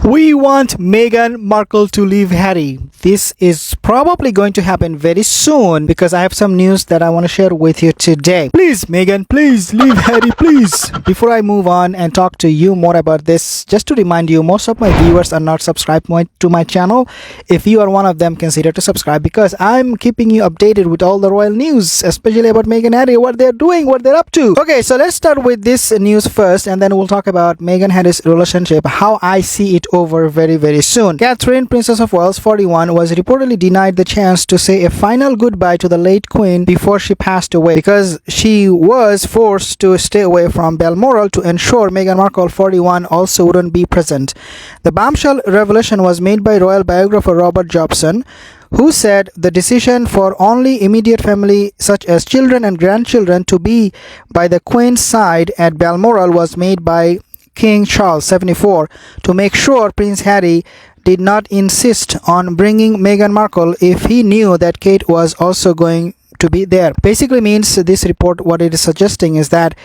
We want Meghan Markle to leave Harry. This is probably going to happen very soon because I have some news that I want to share with you today. Please, Meghan, please leave Harry, please. Before I move on and talk to you more about this, just to remind you, most of my viewers are not subscribed to my channel. If you are one of them, consider to subscribe because I'm keeping you updated with all the royal news, especially about Meghan and Harry, what they're doing, what they're up to. Okay, so let's start with this news first and then we'll talk about Meghan Harry's relationship, how I see it over very soon. Catherine, Princess of Wales, 41, was reportedly denied the chance to say a final goodbye to the late Queen before she passed away because she was forced to stay away from Balmoral to ensure Meghan Markle, 41, also wouldn't be present. The bombshell revelation was made by royal biographer Robert Jobson, who said the decision for only immediate family such as children and grandchildren to be by the Queen's side at Balmoral was made by King Charles, 74, to make sure Prince Harry did not insist on bringing Meghan Markle if he knew that Kate was also going to be there. Basically means this report, what it is suggesting is that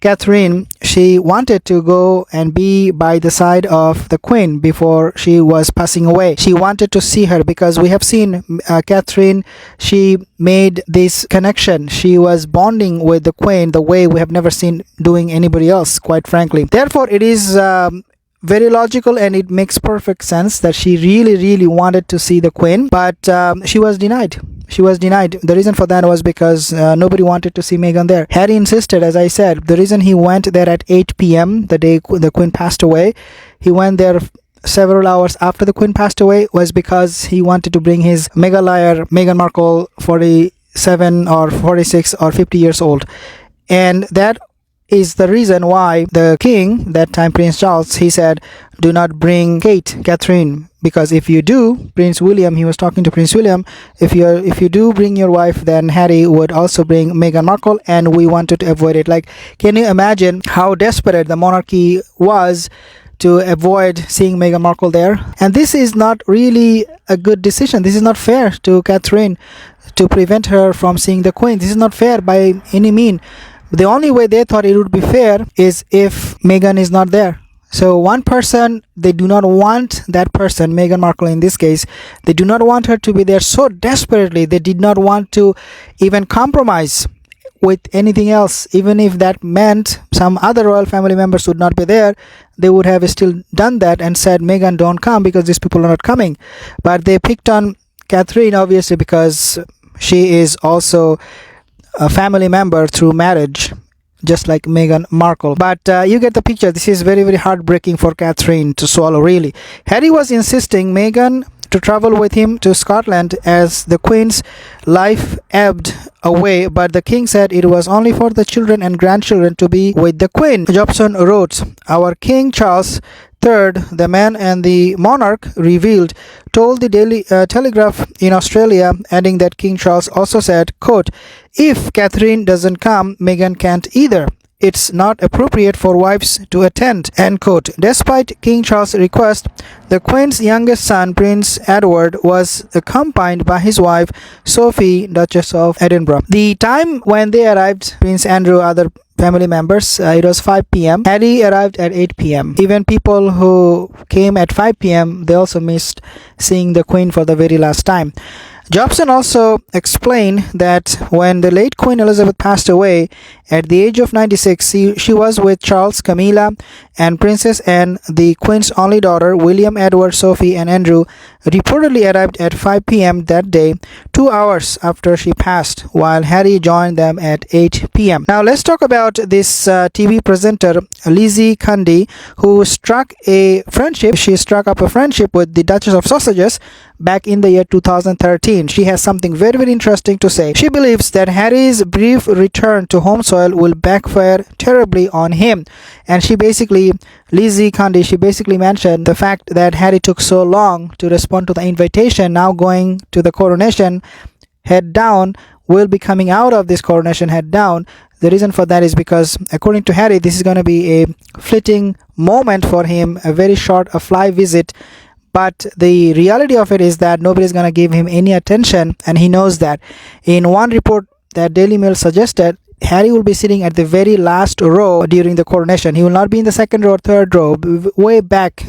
Catherine, she wanted to go and be by the side of the Queen before she was passing away. She wanted to see her because we have seen Catherine, she made this connection. She was bonding with the Queen the way we have never seen doing anybody else, quite frankly. Therefore, it is very logical and it makes perfect sense that she really wanted to see the Queen, but she was denied. She was denied. The reason for that was because nobody wanted to see Meghan there. Harry insisted, as I said. The reason he went there at 8 p.m. the day the Queen passed away, he went there several hours after the Queen passed away, was because he wanted to bring his mega liar Meghan Markle, 47 or 46 or 50 years old. And that is the reason why the king, that time Prince Charles, he said, do not bring Catherine, because if you do, Prince William, he was talking to Prince William, if you do bring your wife, then Harry would also bring Meghan Markle, and we wanted to avoid it. Like, can you imagine how desperate the monarchy was to avoid seeing Meghan Markle there? And this is not really a good decision. This is not fair to Catherine to prevent her from seeing the Queen. This is not fair by any means. The only way they thought it would be fair is if Meghan is not there. So one person, they do not want that person, Meghan Markle in this case, they do not want her to be there so desperately. They did not want to even compromise with anything else. Even if that meant some other royal family members would not be there, they would have still done that and said, Meghan, don't come because these people are not coming. But they picked on Catherine, obviously, because she is also a family member through marriage, just like Meghan Markle. But you get the picture. This is very heartbreaking for Catherine to swallow, really. Harry was insisting Meghan to travel with him to Scotland as the Queen's life ebbed away, but the king said it was only for the children and grandchildren to be with the Queen. Jobson wrote, our King Charles III, the man and the monarch revealed, told the Daily Telegraph in Australia, adding that King Charles also said, quote, if Catherine doesn't come, Meghan can't either. It's not appropriate for wives to attend, end quote. Despite King Charles' request, the Queen's youngest son, Prince Edward, was accompanied by his wife, Sophie, Duchess of Edinburgh. The time when they arrived, Prince Andrew, other family members, it was 5 p.m. Harry arrived at 8 p.m. Even people who came at 5 p.m., they also missed seeing the Queen for the very last time. Jobson also explained that when the late Queen Elizabeth passed away at the age of 96, she was with Charles, Camilla, and Princess Anne, the Queen's only daughter. William, Edward, Sophie, and Andrew reportedly arrived at 5 p.m. that day, 2 hours after she passed, while Harry joined them at 8 p.m. Now let's talk about this TV presenter, Lizzie Cundy, who struck a friendship. She struck up a friendship with the Duchess of Sausages back in the year 2013. She has something very interesting to say. She believes that Harry's brief return to home soil will backfire terribly on him. And Lizzie Cundy, she basically mentioned the fact that Harry took so long to respond to the invitation, now going to the coronation head down, will be coming out of this coronation head down. The reason for that is because, according to Harry, this is going to be a fleeting moment for him, a very short, a fly visit. But the reality of it is that nobody's going to give him any attention, and he knows that. In one report that Daily Mail suggested, Harry will be sitting at the very last row during the coronation. He will not be in the second row or third row, way back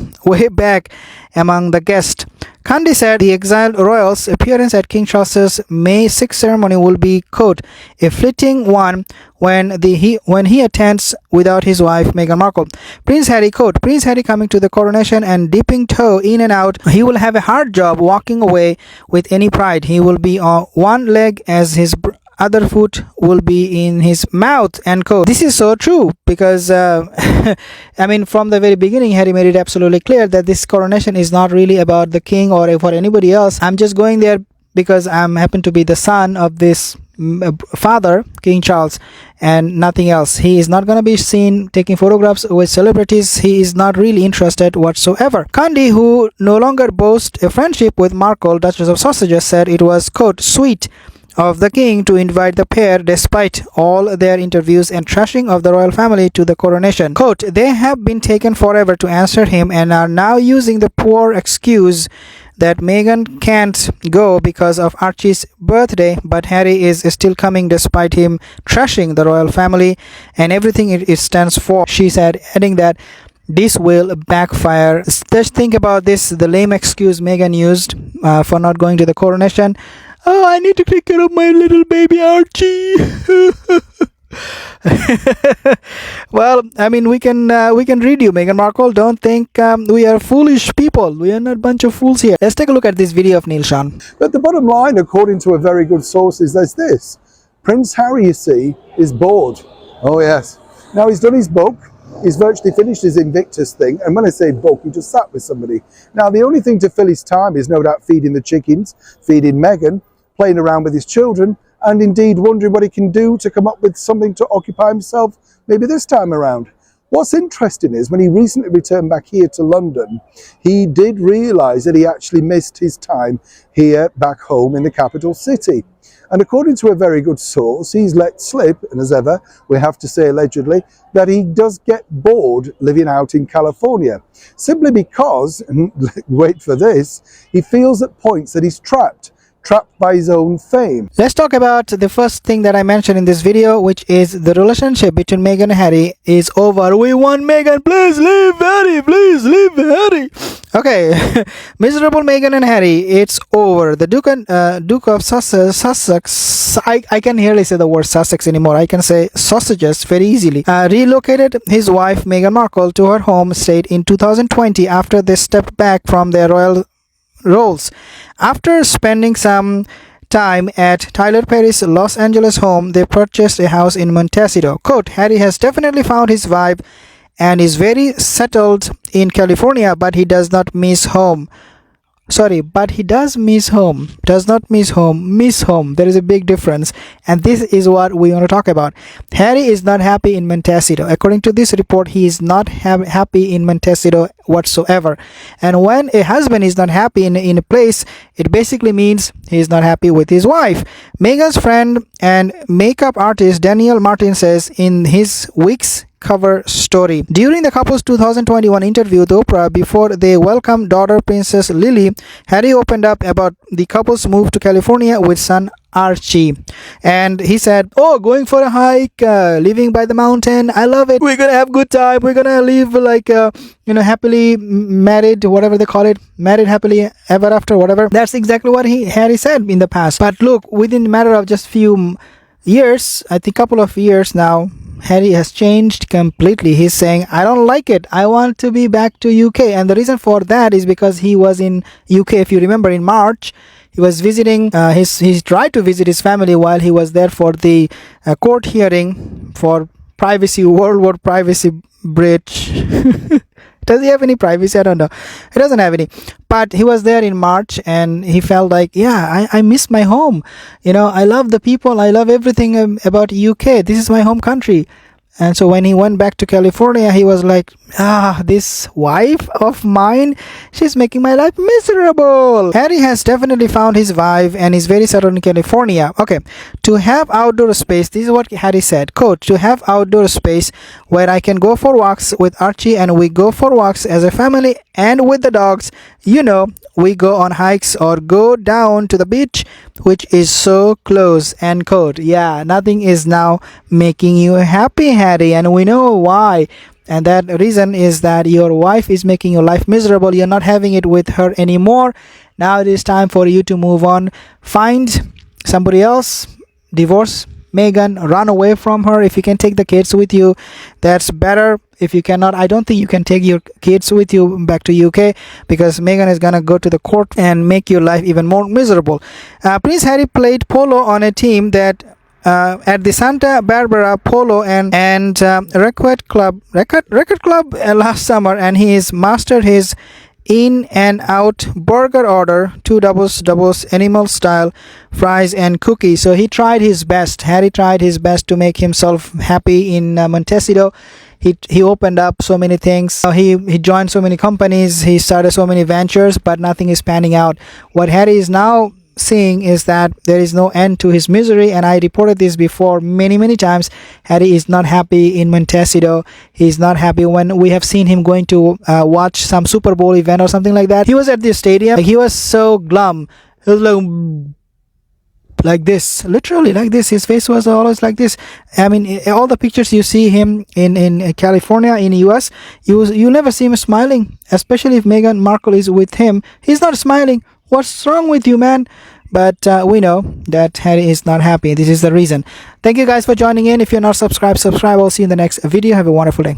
among the guests. Kandi said the exiled royals' appearance at King Charles's May 6 ceremony will be, quote, a fleeting one when he attends without his wife Meghan Markle. Prince Harry, quote, Prince Harry coming to the coronation and dipping toe in and out. He will have a hard job walking away with any pride. He will be on one leg as his other foot will be in his mouth, end quote. This is so true because I mean, from the very beginning Harry made it absolutely clear that this coronation is not really about the king or for anybody else. I'm just going there because I happen to be the son of this father, King Charles, and nothing else. He is not going to be seen taking photographs with celebrities. He is not really interested whatsoever. Kandi, who no longer boasts a friendship with Markle, Duchess of Sausages, said it was, quote, sweet of the king to invite the pair despite all their interviews and trashing of the royal family to the coronation. Quote, they have been taken forever to answer him and are now using the poor excuse that Meghan can't go because of Archie's birthday, but Harry is still coming despite him trashing the royal family and everything it stands for, she said, adding that this will backfire. Just think about this, the lame excuse Meghan used for not going to the coronation. Oh, I need to take care of my little baby Archie. Well, I mean, we can read you, Meghan Markle. Don't think we are foolish people. We are not a bunch of fools here. Let's take a look at this video of Neil Sean. But the bottom line, according to a very good source, is there's this. Prince Harry, you see, is bored. Oh, yes. Now, he's done his book. He's virtually finished his Invictus thing. And when I say book, he just sat with somebody. Now, the only thing to fill his time is no doubt feeding the chickens, feeding Meghan, playing around with his children, and indeed wondering what he can do to come up with something to occupy himself, maybe this time around. What's interesting is when he recently returned back here to London, he did realise that he actually missed his time here back home in the capital city. And according to a very good source, he's let slip, and as ever, we have to say allegedly, that he does get bored living out in California. Simply because, and wait for this, he feels at points that he's trapped by his own fame. Let's talk about the first thing that I mentioned in this video, which is the relationship between Meghan and Harry is over. We want Meghan, please leave Harry, please leave Harry. Okay, miserable Meghan and Harry, it's over. The Duke of Sussex, I can hardly say the word Sussex anymore. I can say sausages very easily. Relocated his wife Meghan Markle to her home state in 2020 after they stepped back from their royal roles. After spending some time at Tyler Perry's Los Angeles home, they purchased a house in Montecito. Quote, Harry has definitely found his vibe and is very settled in California, but he does not miss home. But he does miss home. Does not miss home. Miss home. There is a big difference. And this is what we want to talk about. Harry is not happy in Montecito. According to this report, he is not happy in Montecito whatsoever. And when a husband is not happy in a place, it basically means he is not happy with his wife. Meghan's friend and makeup artist Daniel Martin says in his week's cover story. During the couple's 2021 interview with Oprah before they welcomed daughter Princess Lily, Harry opened up about the couple's move to California with son Archie. And he said, oh, going for a hike, living by the mountain, I love it. We're gonna have good time. We're gonna live like happily married, whatever they call it, married happily ever after, whatever. That's exactly what Harry said in the past. But look, within a matter of just few years, I think couple of years now, Harry has changed completely. He's saying, I don't like it. I want to be back to UK. And the reason for that is because he was in UK, if you remember, in March. He was visiting, he tried to visit his family while he was there for the court hearing for World War Privacy Breach. Does he have any privacy? I don't know. He doesn't have any. But he was there in March and he felt like, yeah, I miss my home. I love the people. I love everything about UK. This is my home country. And so when he went back to California, he was like, this wife of mine, she's making my life miserable. Harry has definitely found his vibe and is very settled in California. Okay, to have outdoor space, this is what Harry said, quote, to have outdoor space where I can go for walks with Archie and we go for walks as a family and with the dogs, we go on hikes or go down to the beach, which is so close and cold. Yeah, nothing is now making you happy, Harry, and we know why. And that reason is that your wife is making your life miserable. You're not having it with her anymore. Now it is time for you to move on. Find somebody else, divorce Meghan, run away from her. If you can take the kids with you, that's better. If you cannot, I don't think you can take your kids with you back to UK, because Meghan is gonna go to the court and make your life even more miserable. Prince Harry played polo on a team that at the Santa Barbara Polo and Record Club last summer, and he has mastered his in and out burger order, 2 doubles animal style fries and cookies. So he tried his best. Harry tried his best to make himself happy in Montecito. He opened up so many things. He joined so many companies. He started so many ventures, but nothing is panning out. What Harry is now seeing is that there is no end to his misery, and I reported this before many times. Harry is not happy in Montecito. He's not happy when we have seen him going to watch some Super Bowl event or something like that. He was at the stadium, he was so glum. He was like this, literally like this. His face was always like this. I mean, all the pictures you see him in California, in US, you never see him smiling, especially if Meghan Markle is with him. He's not smiling. What's wrong with you, man? But we know that Harry is not happy. This is the reason. Thank you guys for joining in. If you're not subscribed, subscribe. I'll see you in the next video. Have a wonderful day.